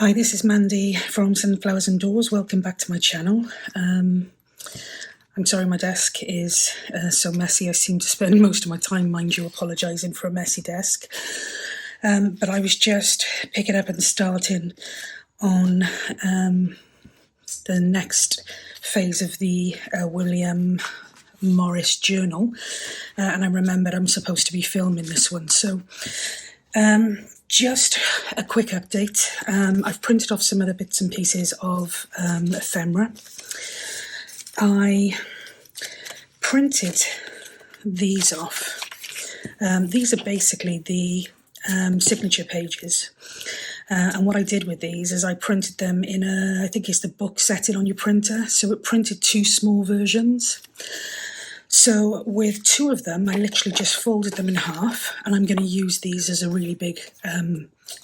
Hi, this is Mandy from SunflowersAndDors. Welcome back to my channel. I'm sorry my desk is so messy. I seem to spend most of my time, mind you, apologising for a messy desk. But I was just picking up and starting on the next phase of the William Morris journal. And I remembered I'm supposed to be filming this one. So just a quick update. I've printed off some of the bits and pieces of ephemera. I printed these off. These are basically the signature pages. And what I did with these is I printed them in I think it's the book setting on your printer. So it printed two small versions. So with two of them, I literally just folded them in half, and I'm going to use these as a really big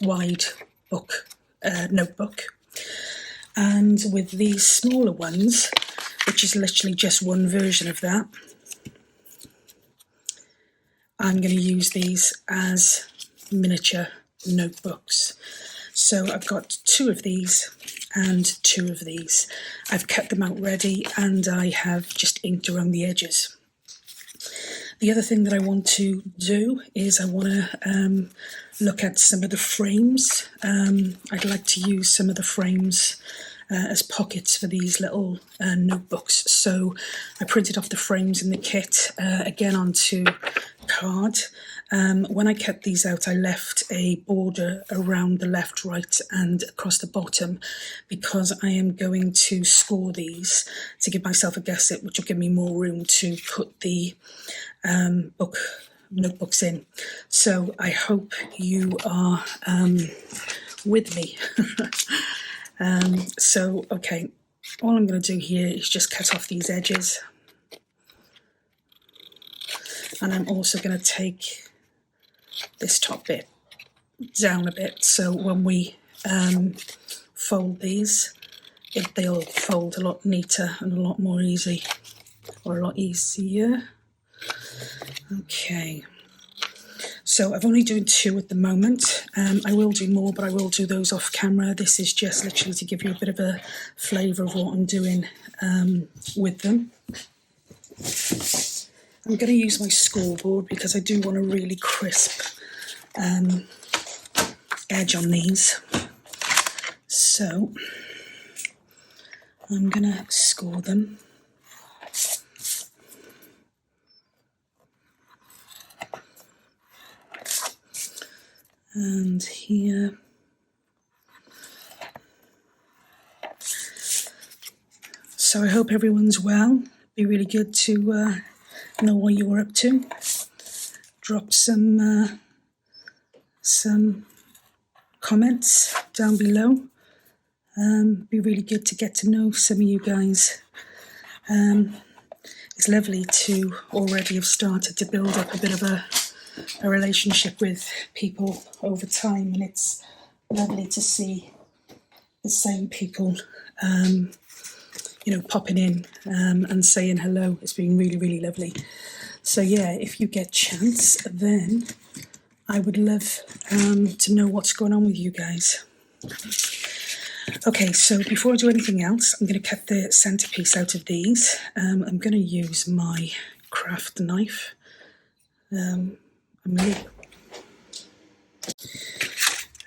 wide book notebook. And with these smaller ones, which is literally just one version of that, I'm going to use these as miniature notebooks. So I've got two of these and two of these. I've cut them out ready and I have just inked around the edges. The other thing that I want to do is I want to look at some of the frames. I'd like to use some of the frames as pockets for these little notebooks. So I printed off the frames in the kit, again onto card. When I cut these out, I left a border around the left, right and across the bottom because I am going to score these to give myself a gusset, which will give me more room to put the notebooks in. So I hope you are with me. So, okay, all I'm going to do here is just cut off these edges. And I'm also going to take this top bit down a bit, so when we fold these, they'll fold a lot neater and a lot more easy, or a lot easier. Okay, so I've only doing two at the moment. I will do more, but I will do those off camera. This is just literally to give you a bit of a flavour of what I'm doing with them. I'm going to use my scoreboard because I do want a really crisp edge on these. So I'm going to score them. And here. So I hope everyone's well. Be really good to know what you're up to. Drop some comments down below. Be really good to get to know some of you guys. It's lovely to already have started to build up a bit of a relationship with people over time, and it's lovely to see the same people popping in and saying hello. It's been really, really lovely. So yeah, if you get chance, then I would love to know what's going on with you guys. Okay, so before I do anything else, I'm going to cut the centerpiece out of these. I'm going to use my craft knife.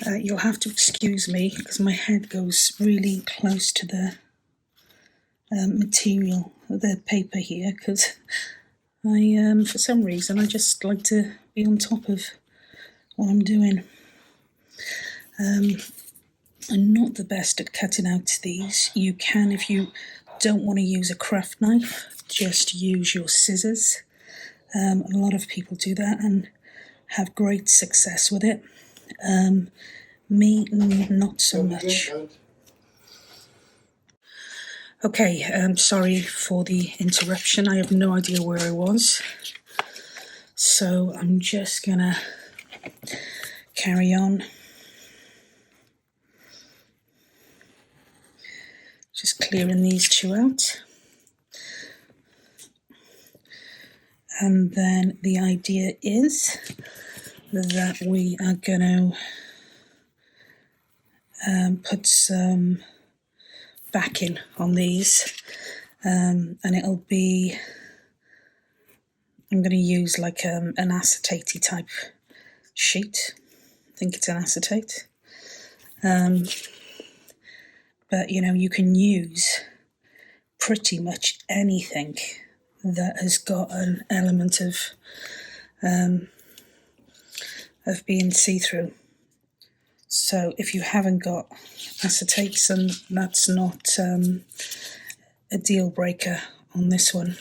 You'll have to excuse me because my head goes really close to the material, the paper here, because I, for some reason, I just like to be on top of what I'm doing. I'm not the best at cutting out these. You can, if you don't want to use a craft knife, just use your scissors. A lot of people do that and have great success with it. Me, not so much. Okay, sorry for the interruption. I have no idea where I was. So I'm just gonna carry on. Just clearing these two out. And then the idea is that we are going to put some backing on these, and it'll be, I'm going to use like an acetate type sheet. I think it's an acetate. But you know, you can use pretty much anything that has got an element of being see-through. So if you haven't got acetates, then that's not a deal breaker on this one.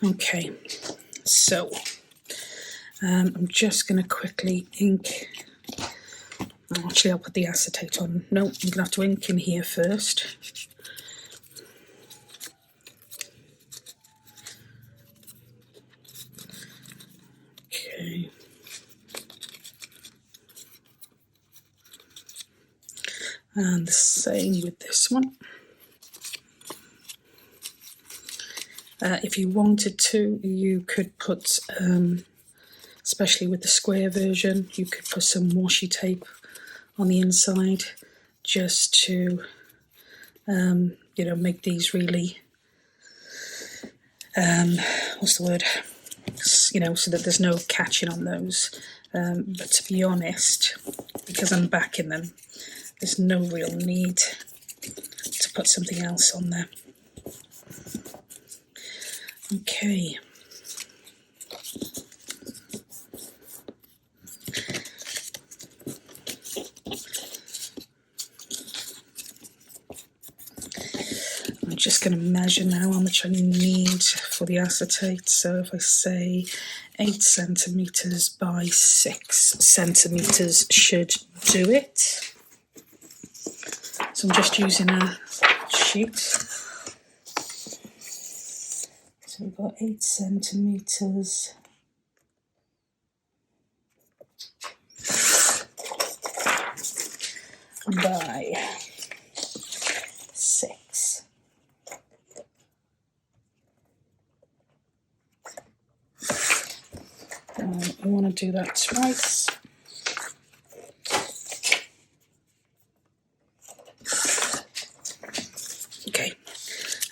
Okay, so I'm just going to quickly ink. Actually, I'll put the acetate on. No, I'm going to have to ink in here first. Okay. And the same with this one. If you wanted to, you could put, especially with the square version, you could put some washi tape on the inside just to, you know, make these really, what's the word, you know, so that there's no catching on those. But to be honest, because I'm backing them, there's no real need to put something else on there. Okay. I'm just going to measure now how much I need for the acetate. So if I say 8 centimetres by 6 centimetres should do it. So I'm just using a sheet. So we've got 8 centimetres by 6. I want to do that twice. Okay.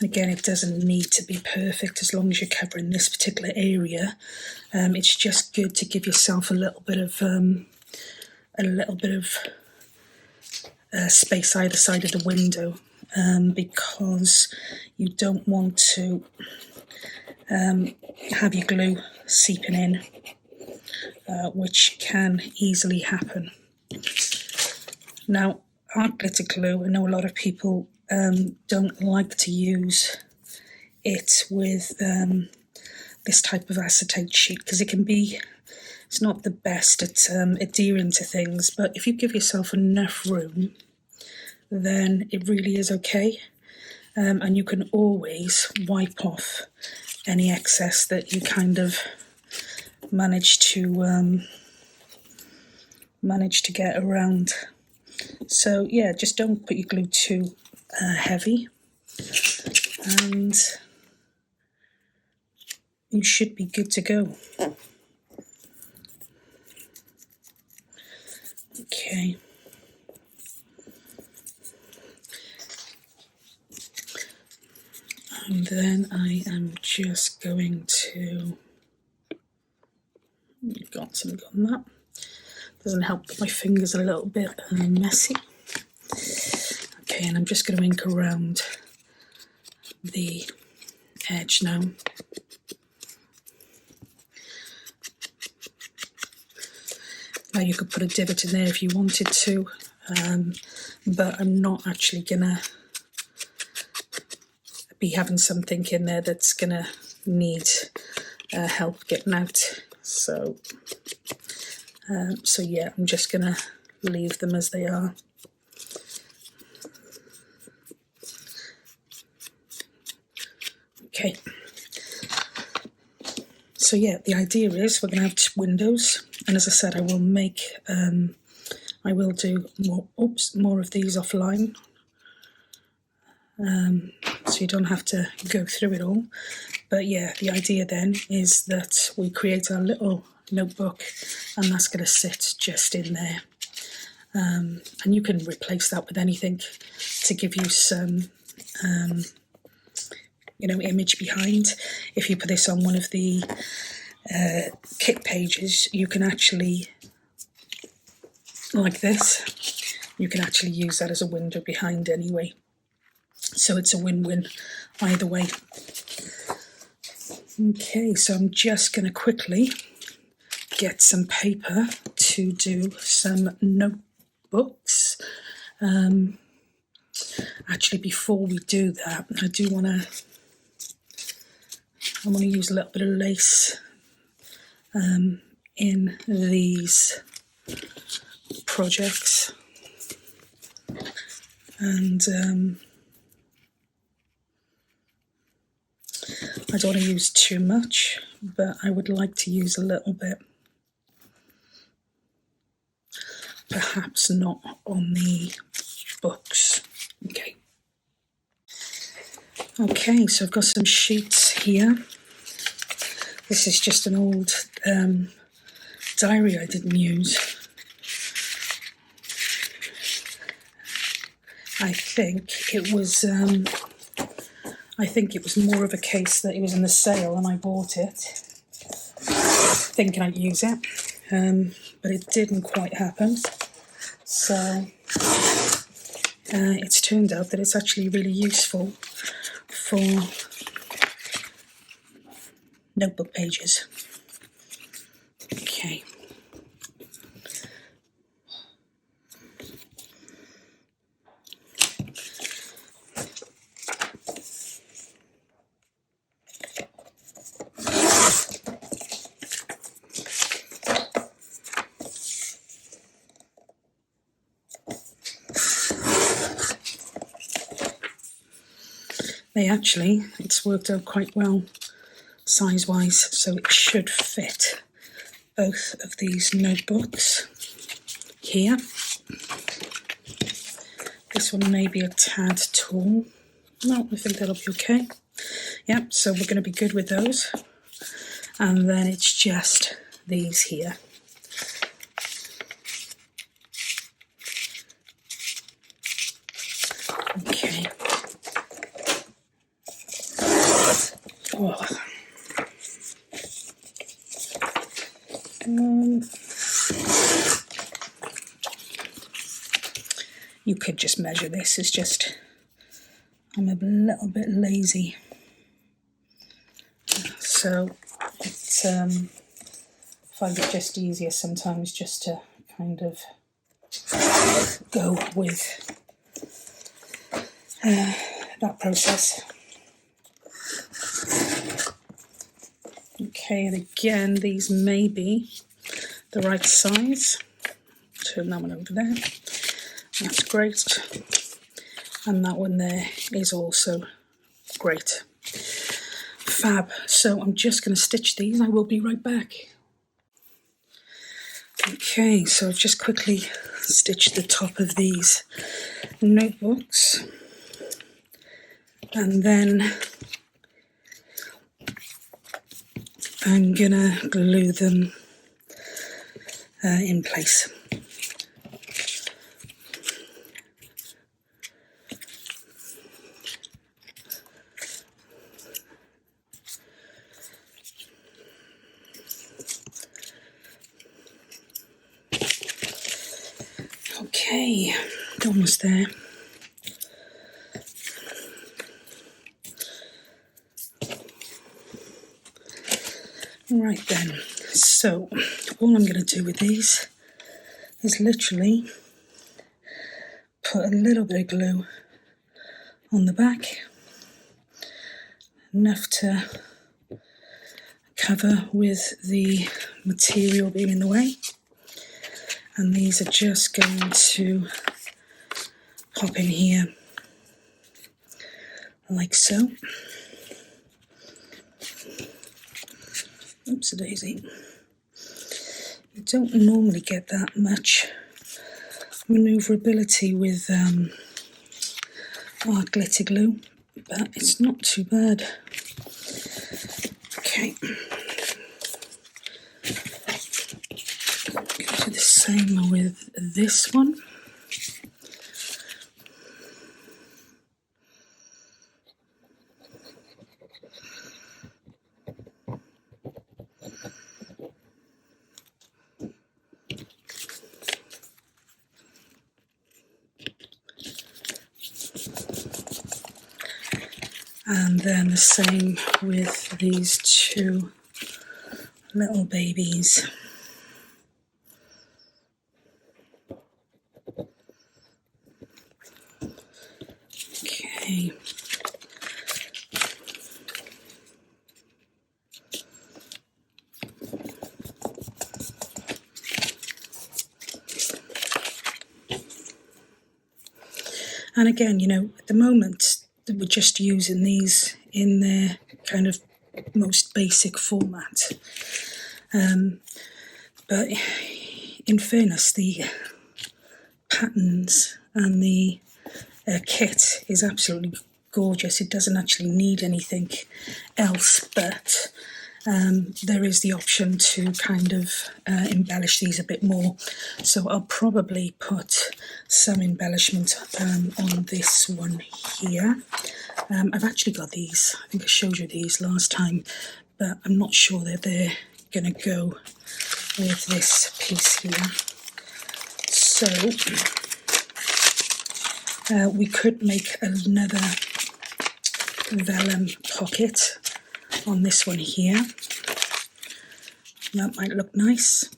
Again, it doesn't need to be perfect as long as you're covering this particular area. It's just good to give yourself a little bit of space either side of the window, because you don't want to have your glue seeping in, which can easily happen. Now, art glitter glue, I know a lot of people don't like to use it with this type of acetate sheet because it can be, it's not the best at adhering to things, but if you give yourself enough room, then it really is okay. And you can always wipe off any excess that you kind of manage to get around. So yeah, just don't put your glue too heavy, and you should be good to go. Okay. And then I am just going to, got something on that. Doesn't help that my fingers are a little bit messy. Okay, and I'm just going to ink around the edge now. Now you could put a divot in there if you wanted to, but I'm not actually gonna be having something in there that's gonna need help getting out. So yeah, I'm just gonna leave them as they are. Okay. So yeah, the idea is we're going to have windows, and as I said, I will make, I will do more of these offline, so you don't have to go through it all. But yeah, the idea then is that we create our little notebook, and that's going to sit just in there. And you can replace that with anything to give you some image behind. If you put this on one of the kit pages, you can actually, like this, you can actually use that as a window behind anyway. So it's a win-win either way. Okay, so I'm just going to quickly get some paper to do some notebooks. Actually, before we do that, I want to use a little bit of lace in these projects, and I don't want to use too much, but I would like to use a little bit. Perhaps not on the books. Okay, so I've got some sheets here. This is just an old diary I didn't use. I think it was more of a case that it was in the sale and I bought it thinking I'd use it, but it didn't quite happen. So it's turned out that it's actually really useful for notebook pages. Okay. It's worked out quite well size-wise, so it should fit both of these notebooks here. This one may be a tad tall. No, I think that'll be okay. Yep, so we're going to be good with those. And then it's just these here. Okay. Oh. You could just measure this. It's just, I'm a little bit lazy. So it's, find it just easier sometimes just to kind of go with that process. Okay, and again, these may be the right size. Turn that one over there. That's great. And that one there is also great. Fab. So I'm just going to stitch these. I will be right back. Okay, so I've just quickly stitched the top of these notebooks. And then I'm gonna glue them in place. Okay, almost there. Right then, so all I'm going to do with these is literally put a little bit of glue on the back, enough to cover with the material being in the way, and these are just going to pop in here like so. Oops-a-daisy. You don't normally get that much manoeuvrability with art glitter glue, but it's not too bad. Okay. this one. And then the same with these two little babies. Okay. And again, you know, at the moment, we're just using these in their kind of most basic format. But in fairness, the patterns and the kit is absolutely gorgeous. It doesn't actually need anything else, but there is the option to kind of embellish these a bit more. So I'll probably put some embellishment on this one here. I've actually got these, I think I showed you these last time, but I'm not sure that they're going to go with this piece here. So we could make another vellum pocket on this one here. That might look nice.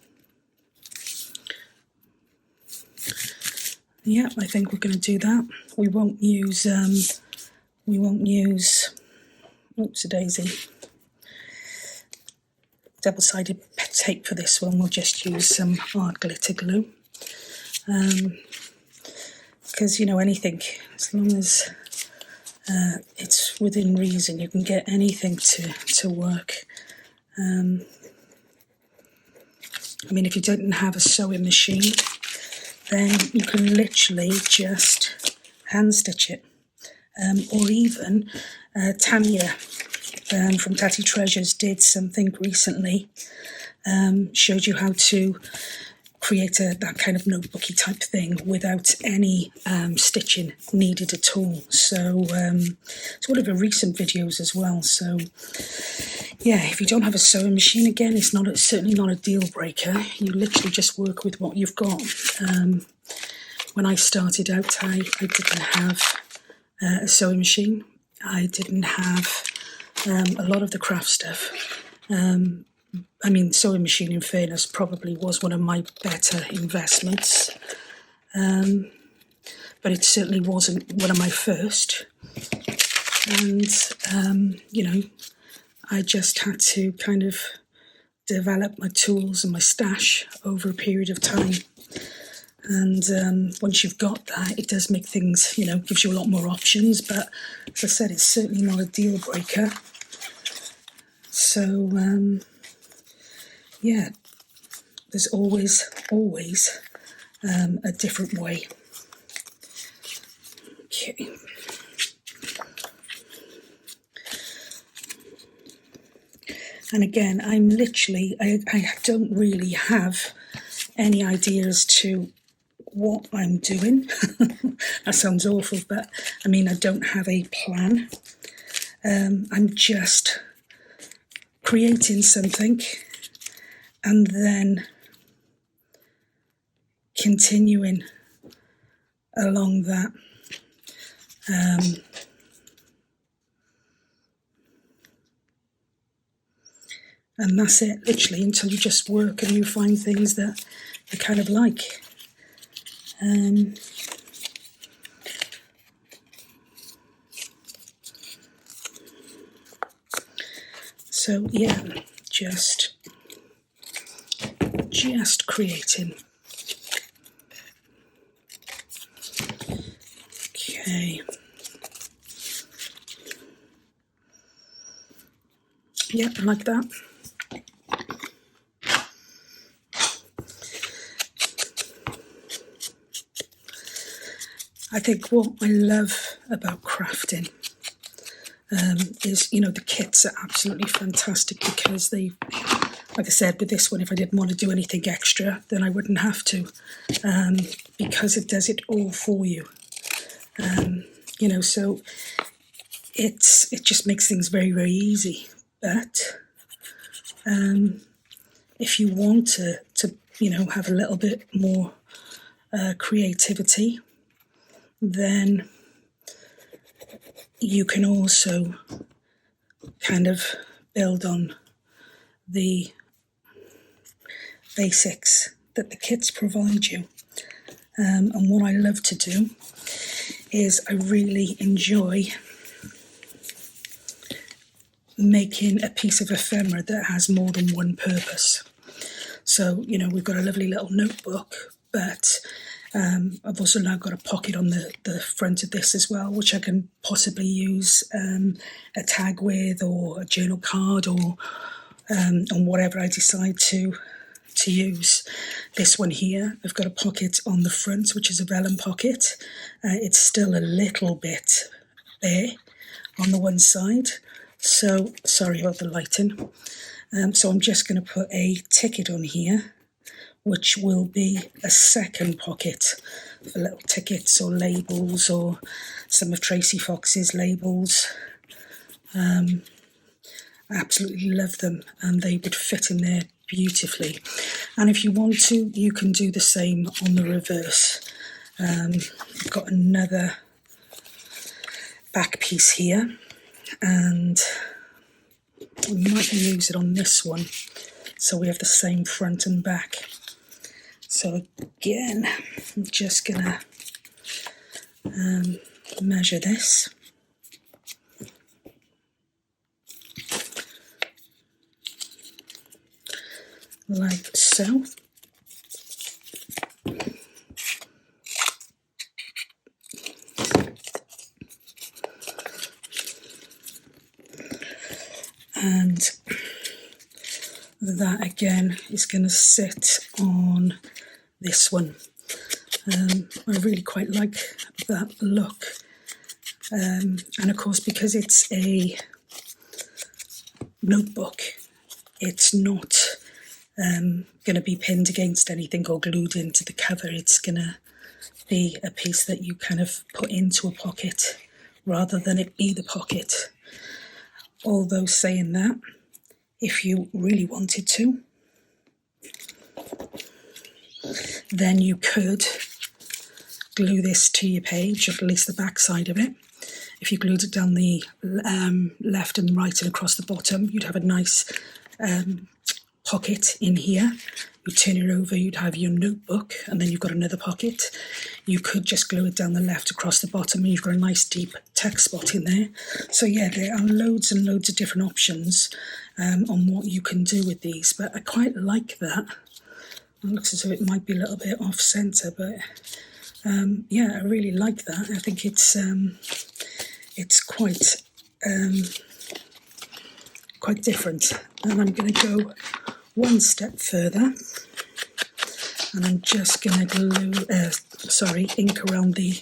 Yeah, I think we're going to do that. We won't use oops a daisy, double-sided tape for this one. We'll just use some hard glitter glue, because you know, anything, as long as it's within reason, you can get anything to work. I mean, if you don't have a sewing machine, then you can literally just hand stitch it. Or even Tanya from Tatty Treasures did something recently, showed you how to create that kind of notebooky type thing without any stitching needed at all. So it's one of her recent videos as well. So yeah, if you don't have a sewing machine, again, it's certainly not a deal breaker. You literally just work with what you've got. When I started out, I didn't have a sewing machine. I didn't have a lot of the craft stuff. I mean, sewing machine, in fairness, probably was one of my better investments, but it certainly wasn't one of my first. And you know, I just had to kind of develop my tools and my stash over a period of time. And once you've got that, it does make things, you know, gives you a lot more options. But as I said, it's certainly not a deal breaker. So yeah, there's always a different way. Okay. And again, I'm literally, I don't really have any idea as to what I'm doing. That sounds awful, but I mean, I don't have a plan. I'm just creating something and then continuing along that. And that's it, literally, until you just work and you find things that you kind of like. So yeah, just creating. Okay. Yep, like that. I think what I love about crafting is, you know, the kits are absolutely fantastic because they like I said, with this one, if I didn't want to do anything extra, then I wouldn't have to, because it does it all for you. You know, so it just makes things very, very easy. But if you want to you know, have a little bit more creativity, then you can also kind of build on the basics that the kits provide you. And what I love to do is I really enjoy making a piece of ephemera that has more than one purpose. So, you know, we've got a lovely little notebook, but I've also now got a pocket on the front of this as well, which I can possibly use a tag with, or a journal card, or on whatever I decide to use. This one here, I've got a pocket on the front, which is a vellum pocket. It's still a little bit bare on the one side, so sorry about the lighting. So I'm just going to put a ticket on here, which will be a second pocket for little tickets or labels, or some of Tracy Fox's labels. I absolutely love them, and they would fit in there beautifully. And if you want to, you can do the same on the reverse. I've got another back piece here, and we might use it on this one, so we have the same front and back. So again, I'm just gonna measure this. Like so. And that again is going to sit on this one. I really quite like that look. And of course, because it's a notebook, it's not going to be pinned against anything or glued into the cover. It's going to be a piece that you kind of put into a pocket rather than it be the pocket. Although saying that, if you really wanted to, then you could glue this to your page, or at least the back side of it. If you glued it down the left and right and across the bottom, you'd have a nice pocket in here. You turn it over, you'd have your notebook, and then you've got another pocket. You could just glue it down the left across the bottom, and you've got a nice deep text spot in there. So yeah, there are loads and loads of different options on what you can do with these, but I quite like that. It looks as though it might be a little bit off centre, but yeah, I really like that. I think it's quite different. And I'm going to go one step further, and I'm just going to glue, ink around the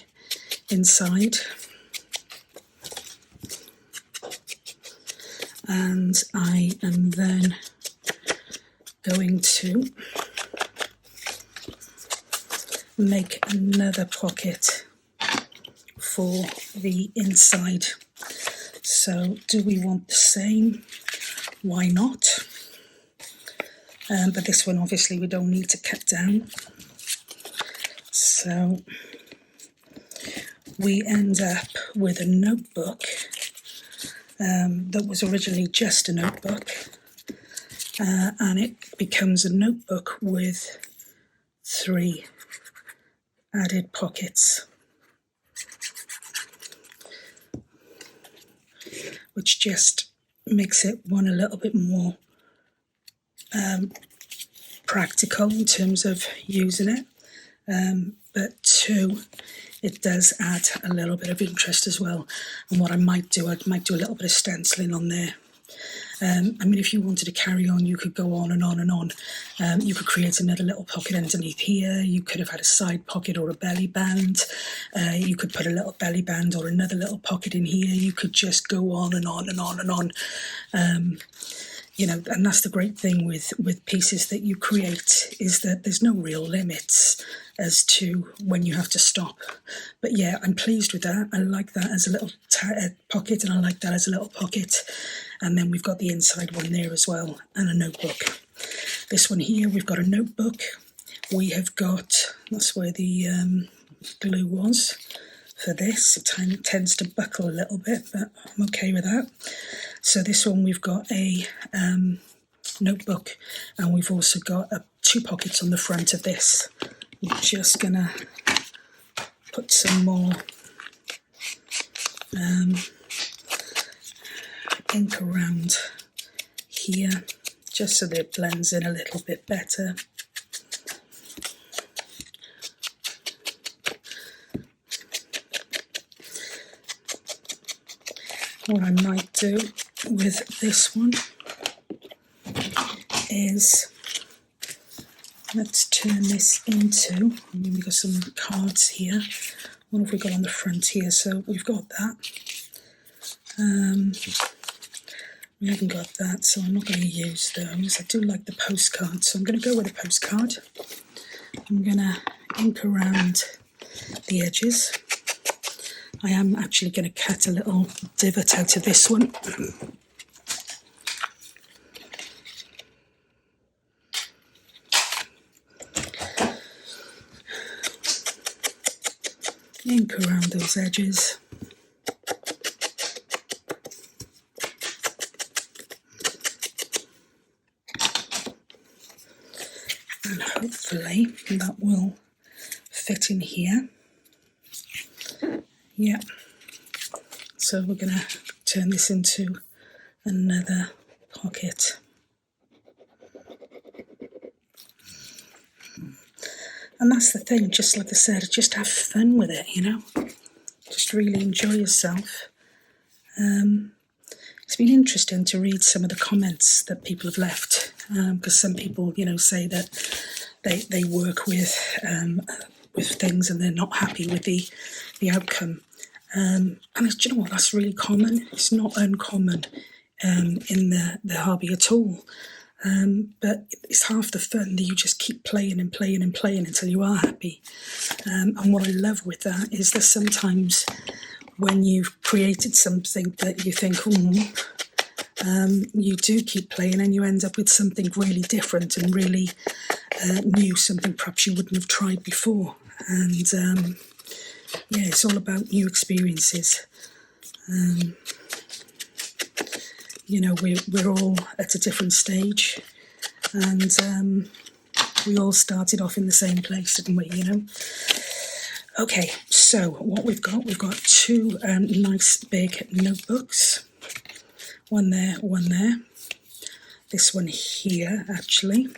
inside. And I am then going to make another pocket for the inside. So do we want the same? Why not? But this one obviously we don't need to cut down. So we end up with a notebook that was originally just a notebook, and it becomes a notebook with 3 added pockets, which just makes it, one, a little bit more practical in terms of using it, but 2, it does add a little bit of interest as well. And what I might do a little bit of stenciling on there. I mean, if you wanted to carry on, you could go on and on and on. You could create another little pocket underneath here. You could have had a side pocket or a belly band. You could put a little belly band or another little pocket in here. You could just go on and on and on and on. you know, and that's the great thing with pieces that you create, is that there's no real limits as to when you have to stop. But yeah, I'm pleased with that. I like that as a little pocket, and I like that as a little pocket. And then we've got the inside one there as well, and a notebook. This one here, we've got a notebook. We have got, that's where the glue was for this. It tends to buckle a little bit, but I'm okay with that. So this one, we've got a notebook, and we've also got two pockets on the front of this. I'm just gonna put some more ink around here, just so that it blends in a little bit better. What I might do with this one is, let's turn this into, I mean, we've got some cards here. What have we got on the front here? So we've got that. We haven't got that, so I'm not going to use those. I do like the postcard, so I'm going to go with a postcard. I'm going to ink around the edges. I am actually going to cut a little divot out of this one. Ink around those edges. And hopefully that will fit in here. Yeah, so we're going to turn this into another pocket. And that's the thing, just like I said, just have fun with it, you know, just really enjoy yourself. It's been interesting to read some of the comments that people have left, because some people, you know, say that they work with things and they're not happy with the outcome. And do you know what, that's really common. It's not uncommon in the hobby at all. But it's half the fun that you just keep playing and playing and playing until you are happy. And what I love with that is that sometimes when you've created something that you think, you do keep playing and you end up with something really different and really new, something perhaps you wouldn't have tried before. And yeah, it's all about new experiences. You know, we're all at a different stage, and we all started off in the same place, didn't we, you know? Okay, so what we've got two nice big notebooks. One there, one there. This one here, actually.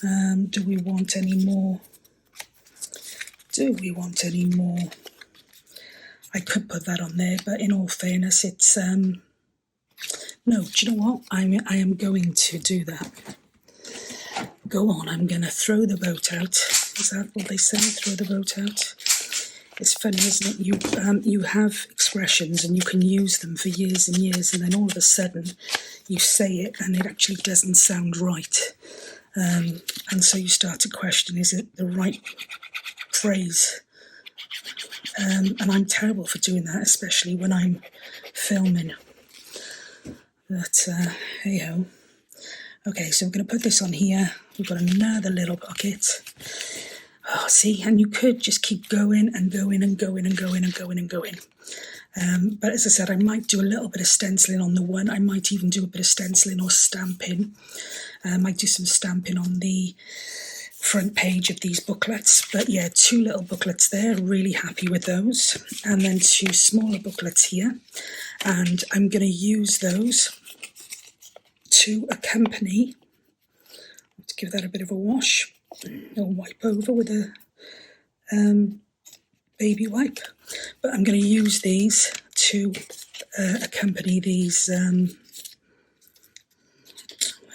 Do we want any more? I could put that on there, but in all fairness, it's... No, do you know what? I am going to do that. Go on, I'm going to throw the boat out. Is that what they say? Throw the boat out? It's funny, isn't it? You have expressions and you can use them for years and years, and then all of a sudden you say it and it actually doesn't sound right. And so you start to question, is it the right phrase? And I'm terrible for doing that, especially when I'm filming. But hey-ho. Okay, so we're going to put this on here. We've got another little pocket. Oh, see, and you could just keep going and going and going and going and going and going. But as I said, I might do a little bit of stenciling on the one. I might even do a bit of stenciling or stamping. I might do some stamping on the front page of these booklets. But yeah, two little booklets there, really happy with those. And then two smaller booklets here. And I'm going to use those to accompany, let's give that a bit of a wash. I'll wipe over with a baby wipe. But I'm going to use these to accompany these, hang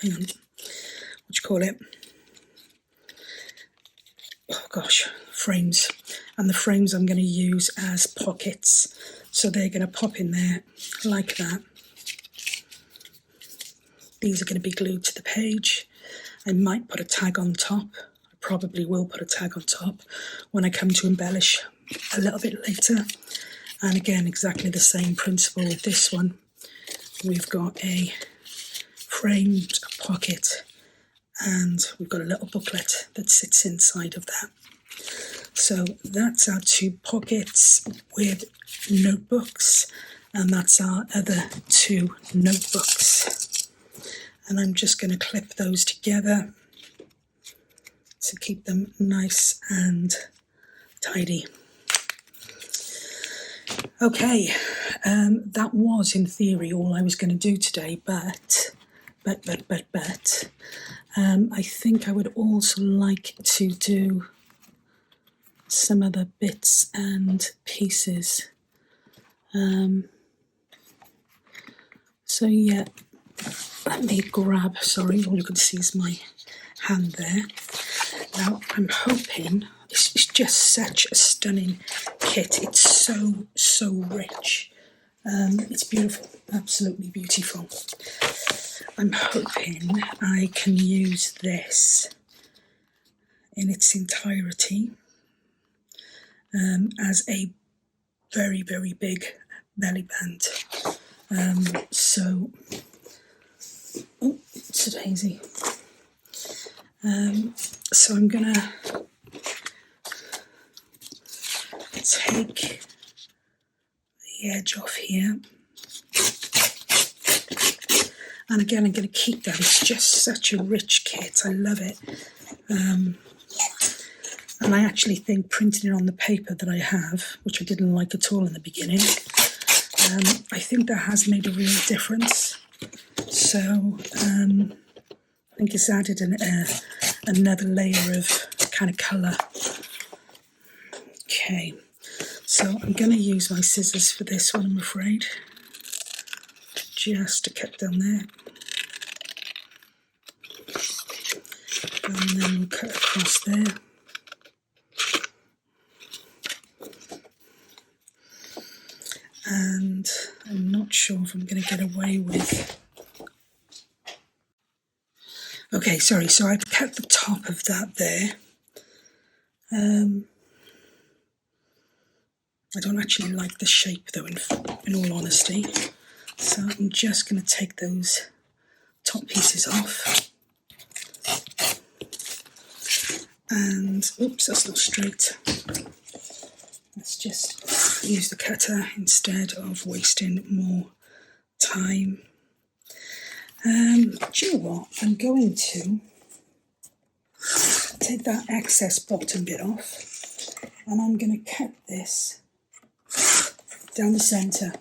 on, what do you call it? Oh gosh, frames. And the frames I'm going to use as pockets. So they're going to pop in there like that. These are going to be glued to the page. I might put a tag on top. I probably will put a tag on top when I come to embellish a little bit later. And again, exactly the same principle with this one. We've got a framed pocket and we've got a little booklet that sits inside of that. So that's our 2 pockets with notebooks, and that's our other 2 notebooks. And I'm just going to clip those together to keep them nice and tidy. Okay, that was in theory all I was going to do today, but I think I would also like to do some other bits and pieces. So yeah, let me grab, sorry, all you can see is my hand there. Now I'm hoping, it's just such a stunning kit. It's so rich. It's beautiful, absolutely beautiful. I'm hoping I can use this in its entirety as a very, very big belly band. So, oh, it's a daisy. So I'm gonna take the edge off here. And again, I'm going to keep that. It's just such a rich kit. I love it. And I actually think printing it on the paper that I have, which I didn't like at all in the beginning, I think that has made a real difference. So I think it's added another layer of kind of colour. Okay, so I'm going to use my scissors for this one, I'm afraid. Just to cut down there. And then we'll cut across there. And I'm not sure if I'm going to get away with... Okay, sorry, so I've cut the top of that there. I don't actually like the shape though, in all honesty. So I'm just going to take those top pieces off. And, oops, that's not straight. Let's just use the cutter instead of wasting more time. Do you know what? I'm going to take that excess bottom bit off and I'm going to cut this down the centre.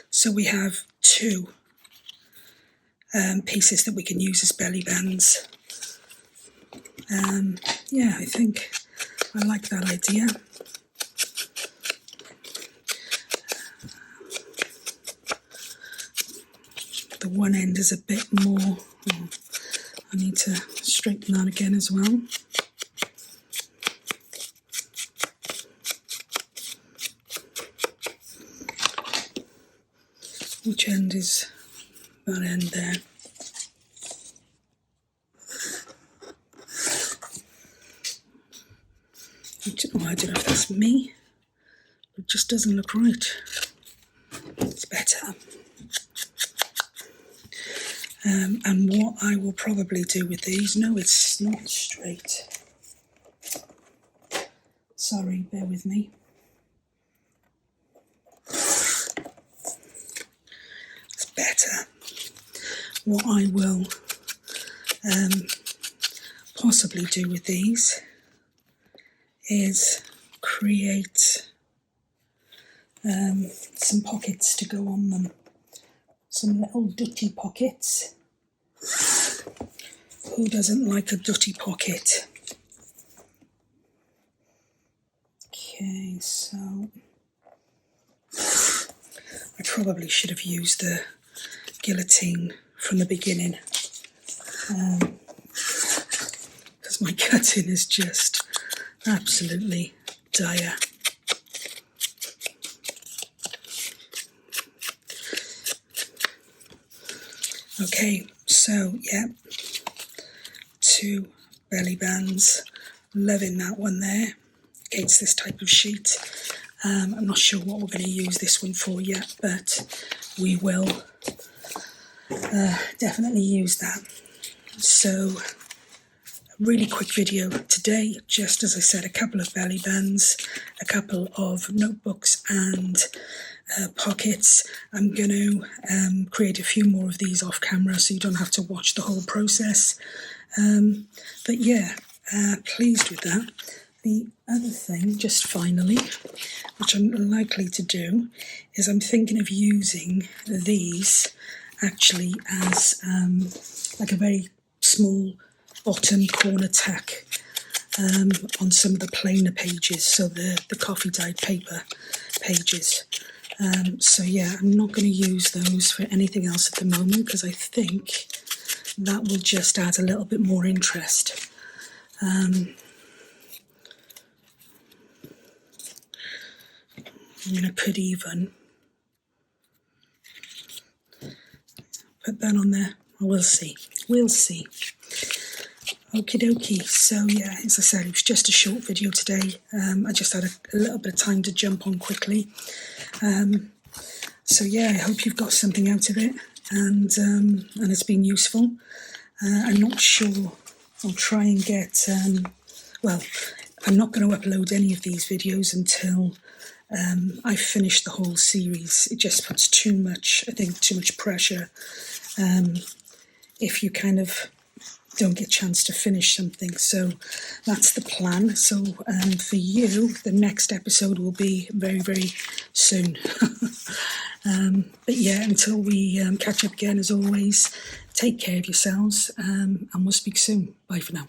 So we have 2 pieces that we can use as belly bands. Yeah, I think I like that idea. The one end is a bit more, I need to straighten that again as well. Which end is that end there? I don't know if that's me, it just doesn't look right. It's better. And what I will probably do with these, no, it's not straight. Sorry, bear with me. It's better. What I will possibly do with these is create some pockets to go on them. Some little dutty pockets. Who doesn't like a dutty pocket? Okay, so I probably should have used the guillotine from the beginning, because my cutting is just absolutely dire. Okay, so yeah, 2 belly bands. Loving that one there against this type of sheet. I'm not sure what we're going to use this one for yet, but we will definitely use that. So, a really quick video today, just as I said, a couple of belly bands, a couple of notebooks and pockets. I'm going to create a few more of these off camera so you don't have to watch the whole process. But yeah, pleased with that. The other thing, just finally, which I'm likely to do, is I'm thinking of using these actually as like a very small bottom corner tack on some of the plainer pages, so the coffee dyed paper pages. So yeah, I'm not going to use those for anything else at the moment because I think that will just add a little bit more interest. I could even put that on there. We'll see. We'll see. Okie dokie. So yeah, as I said, it was just a short video today. I just had a little bit of time to jump on quickly. So yeah, I hope you've got something out of it and it's been useful. I'm not sure. I'll try and get. Well, I'm not going to upload any of these videos until I finish the whole series. It just puts too much pressure if you kind of don't get a chance to finish something. So that's the plan. So for you, the next episode will be very, very soon. But yeah, until we catch up again, as always, take care of yourselves and we'll speak soon. Bye for now.